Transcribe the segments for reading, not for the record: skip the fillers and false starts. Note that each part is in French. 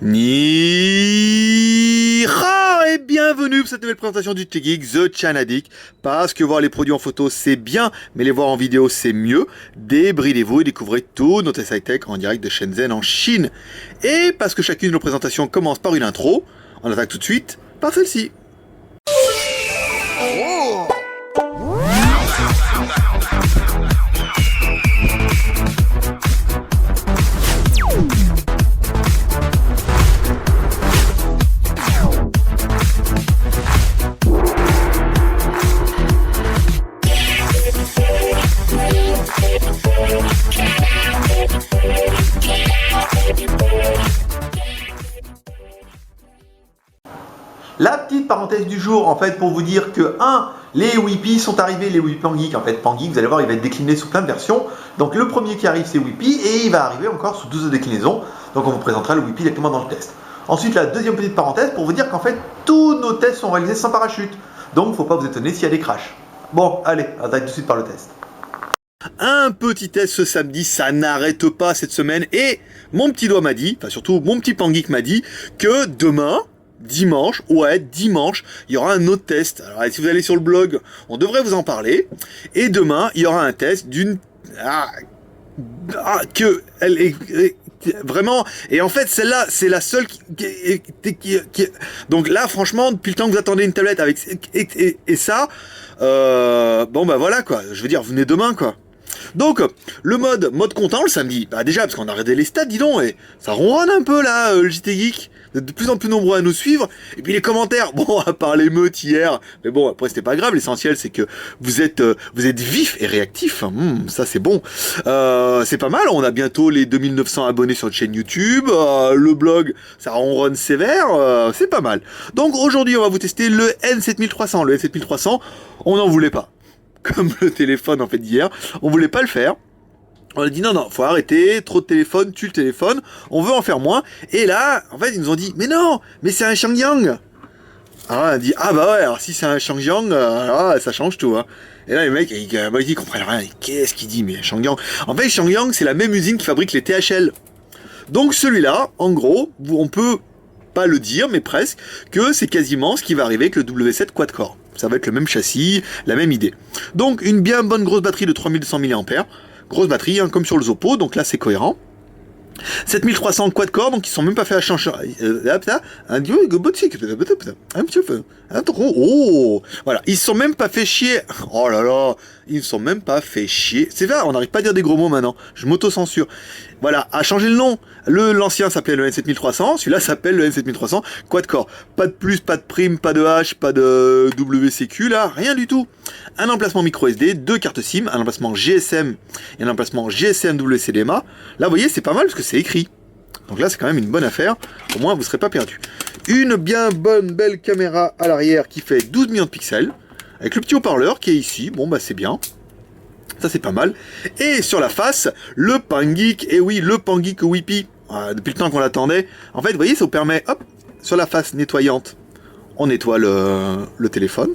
Ni hao et bienvenue pour cette nouvelle présentation du Tech Geek, The Chanadik. Parce que voir les produits en photo c'est bien, mais les voir en vidéo c'est mieux. Débridez-vous et découvrez tout notre high-tech en direct de Shenzhen en Chine. Et parce que chacune de nos présentations commence par une intro, on attaque tout de suite par celle-ci. La petite parenthèse du jour, en fait, pour vous dire que, les Whippy sont arrivés, les Whippy Pangeek. En fait, Pangeek, vous allez voir, il va être décliné sous plein de versions. Donc, le premier qui arrive, c'est Whippy, et il va arriver encore sous 12 déclinaisons. Donc, on vous présentera le Whippy directement dans le test. Ensuite, la deuxième petite parenthèse, pour vous dire qu'en fait, tous nos tests sont réalisés sans parachute. Donc, il ne faut pas vous étonner s'il y a des crashs. Bon, allez, on attaque tout de suite par le test. Un petit test ce samedi, ça n'arrête pas cette semaine. Et mon petit doigt m'a dit, enfin surtout mon petit Pangeek m'a dit, que demain... dimanche, il y aura un autre test. Alors si vous allez sur le blog, on devrait vous en parler. Et demain, il y aura un test d'une... elle est vraiment... Et en fait, celle-là, c'est la seule qui... Donc là, franchement, depuis le temps que vous attendez une tablette avec... Et ça... bon, bah voilà, quoi. Je veux dire, venez demain, quoi. Donc, le mode content le samedi. Bah déjà, parce qu'on a regardé les stats, dis donc, et ça ronronne un peu, là, le JT Geek. Vous êtes de plus en plus nombreux à nous suivre. Et puis les commentaires, bon, à part l'émeute hier, mais bon, après c'était pas grave, l'essentiel c'est que vous êtes vifs et réactifs, ça c'est bon. C'est pas mal, on a bientôt les 2900 abonnés sur notre chaîne YouTube, le blog, ça ronronne sévère, c'est pas mal. Donc aujourd'hui on va vous tester le N7300. Le N7300, on n'en voulait pas. Comme le téléphone en fait d'hier, on voulait pas le faire. On a dit non, faut arrêter, trop de téléphone, tue le téléphone, on veut en faire moins. Et là, en fait, ils nous ont dit, mais non, mais c'est un Shangyang. Alors on a dit, ah bah ouais, alors si c'est un Shangyang, alors ça change tout. Hein. Et là, les mecs, ils comprennent rien. Qu'est-ce qu'il dit, mais Shangyang? En fait, Shangyang, c'est la même usine qui fabrique les THL. Donc celui-là, en gros, on peut pas le dire, mais presque, que c'est quasiment ce qui va arriver avec le W7 quad-core. Ça va être le même châssis, la même idée. Donc une bien bonne grosse batterie de 3200 mAh. Grosse batterie, hein, comme sur le Zoppo, donc là c'est cohérent. 7300 quad-core, donc ils sont même pas fait à changer. Oh, voilà, ils se sont même pas fait chier. Oh là là, ils ne sont même pas fait chier. C'est vrai, on n'arrive pas à dire des gros mots maintenant. Je m'auto-censure. Voilà, à changer le nom. L'ancien s'appelait le N7300, celui-là s'appelle le N7300 quad-core. Pas de plus, pas de prime, pas de H, pas de WCQ, là, rien du tout. Un emplacement micro SD, 2 cartes SIM, un emplacement GSM et un emplacement GSM WCDMA. Là, vous voyez, c'est pas mal parce que c'est écrit. Donc là, c'est quand même une bonne affaire. Au moins, vous ne serez pas perdu. Une bien bonne, belle caméra à l'arrière qui fait 12 millions de pixels. Avec le petit haut-parleur qui est ici. Bon, bah, c'est bien. Ça, c'est pas mal. Et sur la face, le Pangeek. Et oui, le Pangeek Whippy. Depuis le temps qu'on l'attendait. En fait, vous voyez, ça vous permet, hop, sur la face nettoyante, on nettoie le téléphone.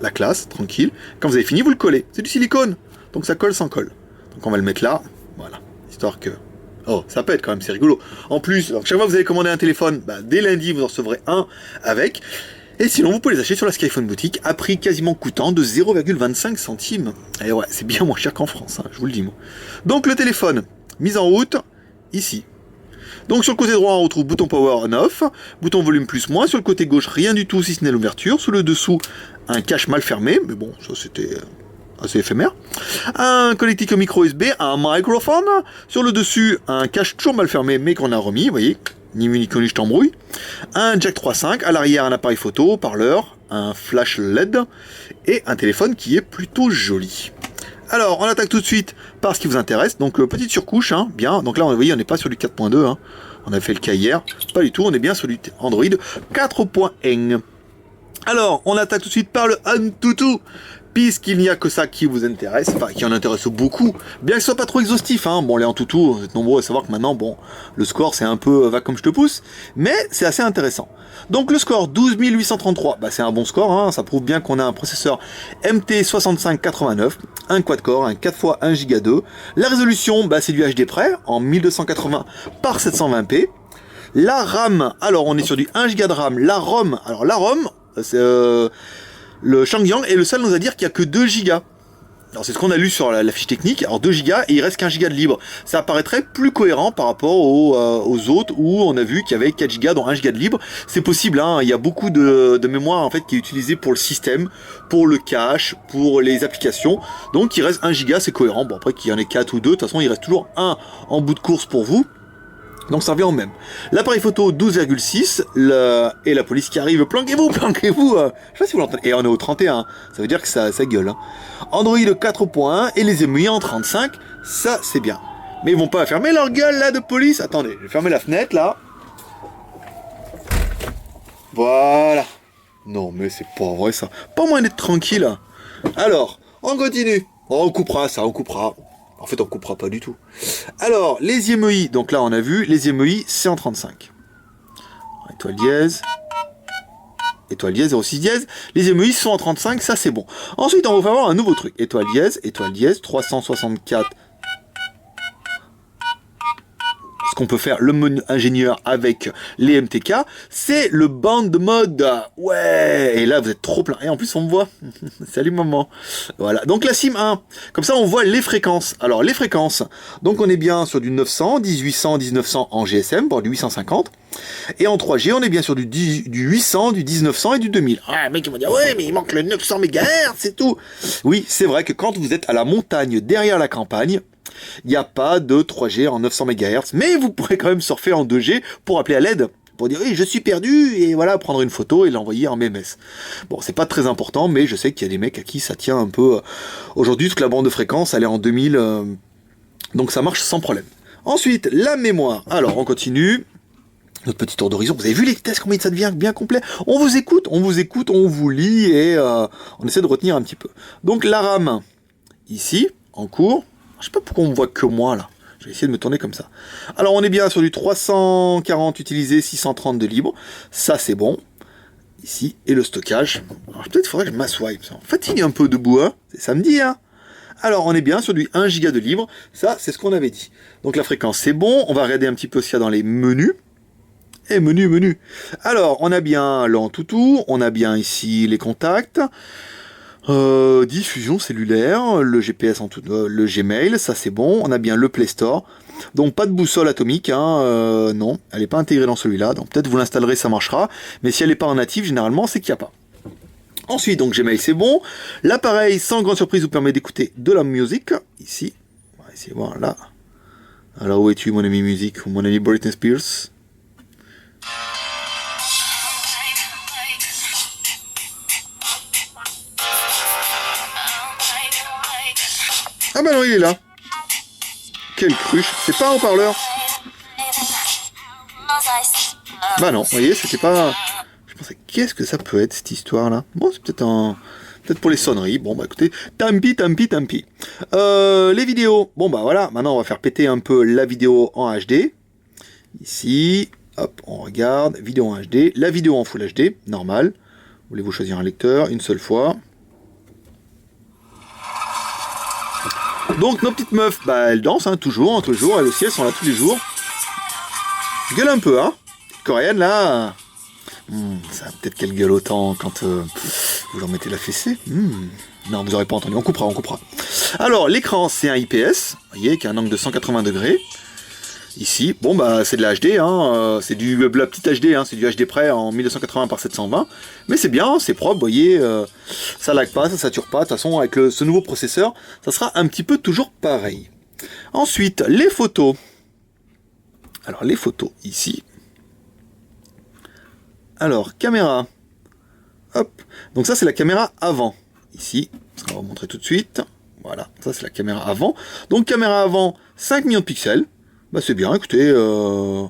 La classe, tranquille. Quand vous avez fini, vous le collez. C'est du silicone. Donc ça colle sans colle. Donc on va le mettre là. Voilà. Histoire que... Oh, ça pète quand même, c'est rigolo. En plus, alors, chaque fois que vous allez commander un téléphone, bah, dès lundi, vous en recevrez un avec. Et sinon, vous pouvez les acheter sur la Skyphone Boutique à prix quasiment coûtant de 0,25 centimes. Et ouais, c'est bien moins cher qu'en France, hein, je vous le dis moi. Donc le téléphone, mise en route, ici. Donc sur le côté droit, on retrouve bouton power on-off, bouton volume plus-moins. Sur le côté gauche, rien du tout si ce n'est l'ouverture. Sous le dessous, un cache mal fermé, mais bon, ça c'était assez éphémère. Un connectique au micro USB, un microphone. Sur le dessus, un cache toujours mal fermé, mais qu'on a remis, vous voyez. Ni mu ni connu, je t'embrouille. Un jack 3.5, à l'arrière un appareil photo, parleur, un flash LED et un téléphone qui est plutôt joli. Alors, on attaque tout de suite par ce qui vous intéresse. Donc, petite surcouche, hein, bien. Donc là, vous voyez, on n'est pas sur du 4.2. Hein. On a fait le cas hier. Pas du tout, on est bien sur du Android 4.1. Alors, on attaque tout de suite par le Antutu. puisqu'il n'y a que ça qui vous intéresse, enfin qui en intéresse beaucoup, bien que ce soit pas trop exhaustif, hein. Bon, les Antutu, vous êtes nombreux à savoir que maintenant, bon, le score c'est un peu va comme je te pousse, mais c'est assez intéressant. Donc le score 12 833, bah, c'est un bon score, hein. Ça prouve bien qu'on a un processeur MT6589, un quad-core, un 4 x 1 Go 2, la résolution, bah, c'est du HD près, en 1280 par 720p, La RAM, alors on est sur du 1 Go de RAM. La ROM, alors la ROM, c'est le Shangyang est le seul à nous a dire qu'il n'y a que 2 Go. Alors c'est ce qu'on a lu sur la fiche technique, alors 2 Go et il reste qu'1 Go de libre. Ça paraîtrait plus cohérent par rapport aux autres où on a vu qu'il y avait 4 Go dont 1 Go de libre. C'est possible, hein, il y a beaucoup de mémoire en fait qui est utilisée pour le système, pour le cache, pour les applications. Donc il reste 1 Go, c'est cohérent. Bon après qu'il y en ait 4 ou 2, de toute façon il reste toujours un en bout de course pour vous. Donc ça revient au même. L'appareil photo 12,6 et la police qui arrive, planquez-vous, planquez-vous. Je sais pas si vous l'entendez. Et on est au 31, ça veut dire que ça gueule. Hein. Android 4.1 et les émuis en 35, ça c'est bien. Mais ils vont pas fermer leur gueule là de police. Attendez, je vais fermer la fenêtre là. Voilà. Non mais c'est pas vrai ça. Pas moyen d'être tranquille. Alors, on continue. On coupera ça, on coupera. En fait, on coupera pas du tout. Alors, les IMEI, donc là, on a vu, les IMEI, c'est en 35. Étoile dièse. Étoile dièse, 06 dièse. Les IMEI sont en 35, ça c'est bon. Ensuite, on va avoir un nouveau truc. Étoile dièse, 364. Ce qu'on peut faire, le menu ingénieur avec les MTK, c'est le band mode. Ouais, et là vous êtes trop plein. Et en plus on me voit. Salut maman. Voilà, donc la SIM 1. Comme ça on voit les fréquences. Alors les fréquences, donc on est bien sur du 900, 1800, 1900 en GSM, voire du 850. Et en 3G, on est bien sur du 800, du 1900 et du 2000. Ah, mec, ils vont dire, ouais, mais il manque le 900 MHz, c'est tout. Oui, c'est vrai que quand vous êtes à la montagne, derrière la campagne, il n'y a pas de 3G en 900 MHz, mais vous pourrez quand même surfer en 2G pour appeler à l'aide, pour dire oui, je suis perdu, et voilà, prendre une photo et l'envoyer en MMS. Bon, c'est pas très important, mais je sais qu'il y a des mecs à qui ça tient un peu. Aujourd'hui, toute la bande de fréquence, elle est en 2000, donc ça marche sans problème. Ensuite, la mémoire. Alors, on continue. Notre petit tour d'horizon. Vous avez vu les tests, combien ça devient bien complet. On vous écoute, on vous lit, et on essaie de retenir un petit peu. Donc, la RAM, ici, en cours. Je sais pas pourquoi on voit que moi là. Je vais essayer de me tourner comme ça. Alors on est bien sur du 340 utilisé, 630 de libre. Ça c'est bon. Ici, et le stockage. Alors peut-être faudrait que je m'assoie. Fatigue un peu debout, hein. C'est samedi, hein. Alors on est bien sur du 1 Go de libre. Ça c'est ce qu'on avait dit. Donc la fréquence c'est bon. On va regarder un petit peu ce qu'il y a dans les menus. Et menu. Alors on a bien l'Antutu. On a bien ici les contacts. Diffusion cellulaire, le GPS le Gmail, ça c'est bon, on a bien le Play Store, donc pas de boussole atomique, hein, non, elle n'est pas intégrée dans celui-là, donc peut-être vous l'installerez, ça marchera, mais si elle n'est pas en natif, généralement c'est qu'il n'y a pas. Ensuite, donc Gmail c'est bon, l'appareil sans grande surprise vous permet d'écouter de la musique, ici, on va essayer de voir là, alors où es-tu mon ami musique, ou mon ami Britney Spears? Ah bah non, il est là. Quelle cruche. C'est pas un haut-parleur. Bah non, vous voyez, c'était pas... Je pensais, qu'est-ce que ça peut être, cette histoire-là? Bon, c'est peut-être un... Peut-être pour les sonneries. Bon, bah écoutez, tant pis. Les vidéos. Bon, bah voilà, maintenant on va faire péter un peu la vidéo en HD. Ici, hop, on regarde. Vidéo en HD. La vidéo en Full HD, normal. Voulez-vous choisir un lecteur une seule fois? Donc nos petites meufs, bah elles dansent, hein, toujours, elles aussi, elles sont là tous les jours. Gueule un peu, hein. Coréenne là. Ça peut-être qu'elle gueule autant quand vous leur mettez la fessée. Non, vous n'aurez pas entendu, on coupera. Alors l'écran c'est un IPS, vous voyez, qui a un angle de 180 degrés. Ici, bon bah c'est de la HD, hein, c'est la petite HD, hein, c'est du HD près en 1280 par 720, mais c'est bien, c'est propre, vous voyez, ça lag pas, ça sature pas, de toute façon avec ce nouveau processeur, ça sera un petit peu toujours pareil. Ensuite, les photos. Alors les photos, ici. Alors, caméra. Hop, donc ça c'est la caméra avant, ici, on va vous montrer tout de suite, voilà, ça c'est la caméra avant. Donc caméra avant, 5 millions de pixels. Bah c'est bien, écoutez, je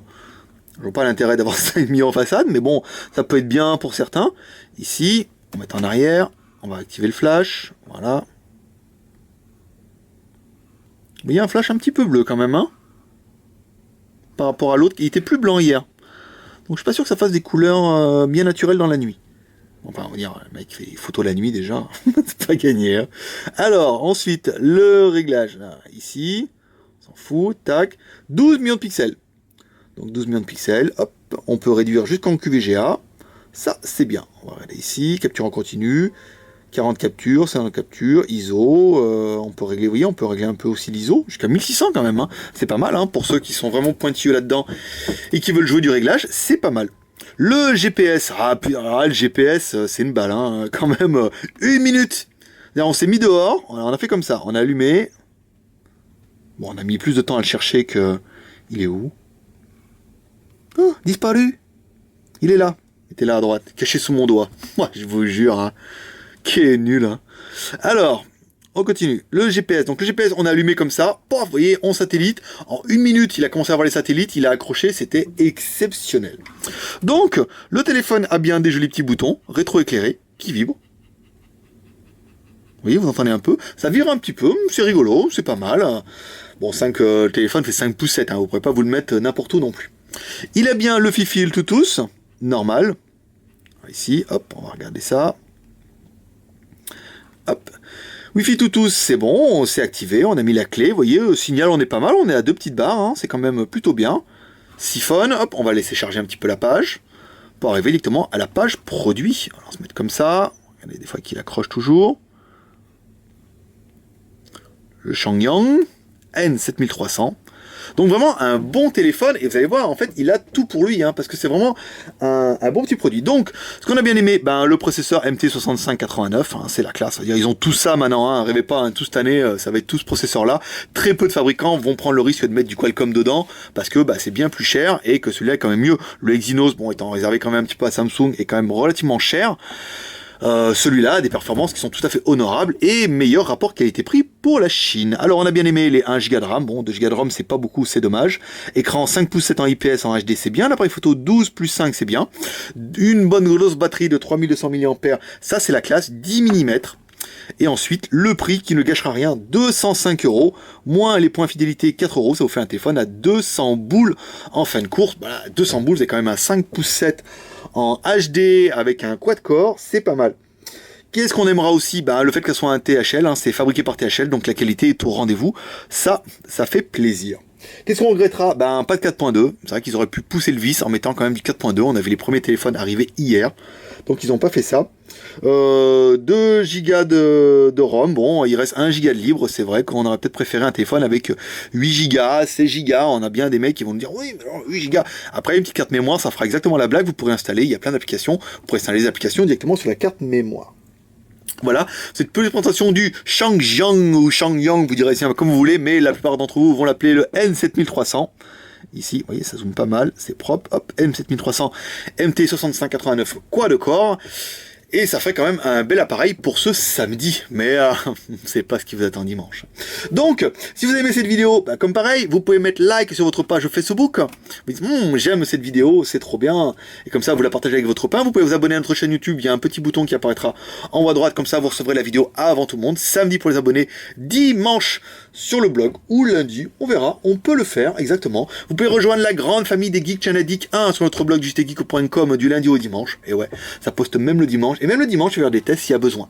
vois pas l'intérêt d'avoir 5 millions en façade, mais bon, ça peut être bien pour certains. Ici, on va mettre en arrière, on va activer le flash, voilà. Vous voyez un flash un petit peu bleu quand même, hein, par rapport à l'autre, il était plus blanc hier. Donc je suis pas sûr que ça fasse des couleurs bien naturelles dans la nuit. Enfin, on va dire, le mec fait des photos la nuit déjà, c'est pas gagné. Hein. Alors, ensuite, le réglage, là, ici... S'en fout, tac, 12 millions de pixels. Donc 12 millions de pixels, hop, on peut réduire jusqu'en QVGA. Ça, c'est bien. On va regarder ici, capture en continu, 40 captures, 50 captures, ISO, on peut régler, vous voyez, on peut régler un peu aussi l'ISO, jusqu'à 1600 quand même, hein. C'est pas mal, hein, pour ceux qui sont vraiment pointilleux là-dedans et qui veulent jouer du réglage, c'est pas mal. Le GPS, le GPS, c'est une balle, hein, quand même, 1 minute. On s'est mis dehors, on a fait comme ça, on a allumé. Bon, on a mis plus de temps à le chercher que... Il est où? Oh, disparu. Il est là. Il était là à droite, caché sous mon doigt. Moi, je vous jure, hein. Qui est nul, hein. Alors, on continue. Le GPS. Donc le GPS, on a allumé comme ça. Pof, vous voyez, on satellite. En 1 minute, il a commencé à voir les satellites. Il a accroché. C'était exceptionnel. Donc, le téléphone a bien des jolis petits boutons rétro-éclairés qui vibrent. Vous voyez, vous entendez un peu. Ça vibre un petit peu. C'est rigolo. C'est pas mal. Bon, le téléphone fait 5 pouces 7. Hein, vous ne pourrez pas vous le mettre n'importe où non plus. Il a bien le Fi-Fi Bluetooth. Normal. Ici, hop, on va regarder ça. Hop. Wi-Fi Bluetooth, c'est bon, c'est activé, on a mis la clé, vous voyez, signal, on est pas mal, on est à 2 petites barres, hein, c'est quand même plutôt bien. Siphon, hop, on va laisser charger un petit peu la page, pour arriver directement à la page produit. Alors, on va se mettre comme ça, regardez des fois qu'il accroche toujours. Le Shangyang N7300. Donc vraiment un bon téléphone, et vous allez voir, en fait, il a tout pour lui, hein, parce que c'est vraiment un bon petit produit. Donc, ce qu'on a bien aimé, le processeur MT6589, hein, c'est la classe. C'est-à-dire, ils ont tout ça maintenant, hein, rêvez pas, hein, tout cette année, ça va être tout ce processeur-là. Très peu de fabricants vont prendre le risque de mettre du Qualcomm dedans, parce que c'est bien plus cher, et que celui-là est quand même mieux. Le Exynos, bon, étant réservé quand même un petit peu à Samsung, est quand même relativement cher. Celui-là a des performances qui sont tout à fait honorables et meilleur rapport qualité-prix pour la Chine. Alors on a bien aimé les 1 Go de RAM, bon 2 Go de RAM c'est pas beaucoup, c'est dommage. Écran 5 pouces 7 en IPS en HD c'est bien, l'appareil photo 12 plus 5 c'est bien. Une bonne grosse batterie de 3200 mAh, ça c'est la classe, 10 mm. Et ensuite, le prix qui ne gâchera rien, 205 €, moins les points fidélité 4 €, ça vous fait un téléphone à 200 boules en fin de course. 200 boules, c'est quand même un 5 pouces 7 en HD avec un quad-core, c'est pas mal. Qu'est-ce qu'on aimera aussi? Le fait qu'elle soit un THL, hein, c'est fabriqué par THL, donc la qualité est au rendez-vous. Ça fait plaisir. Qu'est-ce qu'on regrettera? Pas de 4.2. C'est vrai qu'ils auraient pu pousser le vice en mettant quand même du 4.2. On avait les premiers téléphones arriver hier. Donc ils n'ont pas fait ça. 2 Go de ROM. Bon, il reste 1 Go de libre. C'est vrai qu'on aurait peut-être préféré un téléphone avec 8 Go, 16 Go. On a bien des mecs qui vont nous dire oui, mais alors 8 Go. Après, une petite carte mémoire, ça fera exactement la blague. Vous pourrez installer. Il y a plein d'applications. Vous pourrez installer les applications directement sur la carte mémoire. Voilà, cette petite présentation du Shangyang ou Shangyang, vous direz comme vous voulez, mais la plupart d'entre vous vont l'appeler le N7300. Ici, vous voyez, ça zoome pas mal, c'est propre. Hop, N7300 MT6589 quad-core. Et ça fait quand même un bel appareil pour ce samedi. Mais c'est pas ce qui vous attend dimanche. Donc, si vous aimez cette vidéo, comme pareil, vous pouvez mettre like sur votre page Facebook. Vous dites, j'aime cette vidéo, c'est trop bien. Et comme ça, vous la partagez avec votre copain. Vous pouvez vous abonner à notre chaîne YouTube. Il y a un petit bouton qui apparaîtra en haut à droite. Comme ça, vous recevrez la vidéo avant tout le monde. Samedi pour les abonnés. Dimanche sur le blog. Ou lundi, on verra. On peut le faire, exactement. Vous pouvez rejoindre la grande famille des Geeks Chanadik 1 sur notre blog justgeek.com du lundi au dimanche. Et ouais, ça poste même le dimanche. Et même le dimanche, je vais faire des tests s'il y a besoin.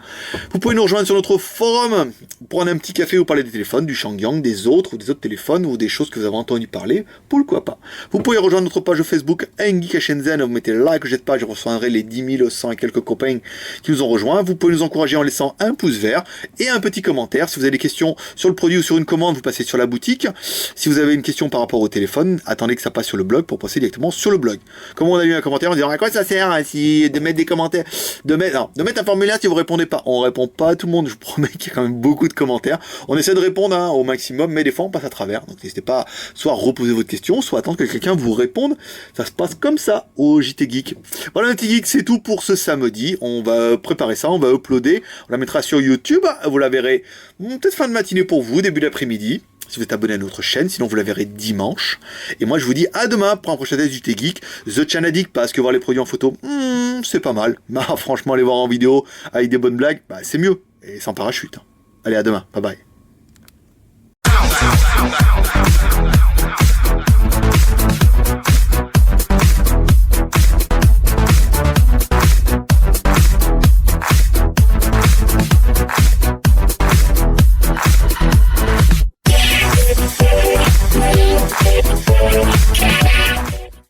Vous pouvez nous rejoindre sur notre forum pour prendre un petit café ou parler des téléphones, du Shangyang, des autres téléphones ou des choses que vous avez entendu parler. Pourquoi pas. Vous pouvez rejoindre notre page Facebook Un Geek à Shenzhen. Vous mettez like à cette page, je reçoindrai les 10 100 et quelques copains qui nous ont rejoints. Vous pouvez nous encourager en laissant un pouce vert et un petit commentaire. Si vous avez des questions sur le produit ou sur une commande, vous passez sur la boutique. Si vous avez une question par rapport au téléphone, attendez que ça passe sur le blog pour passer directement sur le blog. Comme on a eu un commentaire, on dit à quoi ça sert de mettre des commentaires, de mettre un formulaire si vous répondez pas. On répond pas à tout le monde, je vous promets qu'il y a quand même beaucoup de commentaires. On essaie de répondre au maximum, mais des fois on passe à travers. Donc n'hésitez pas soit à reposer votre question, soit à attendre que quelqu'un vous réponde. Ça se passe comme ça au JT Geek. Voilà, JT Geek, c'est tout pour ce samedi. On va préparer ça, on va uploader, on la mettra sur YouTube. Vous la verrez peut-être fin de matinée pour vous, début d'après-midi. Si vous êtes abonné à notre chaîne, sinon vous la verrez dimanche. Et moi je vous dis à demain pour un prochain test du T-Geek. The Chanadik, parce que voir les produits en photo, c'est pas mal. Franchement, aller voir en vidéo avec des bonnes blagues, c'est mieux. Et sans parachute. Allez, à demain. Bye bye.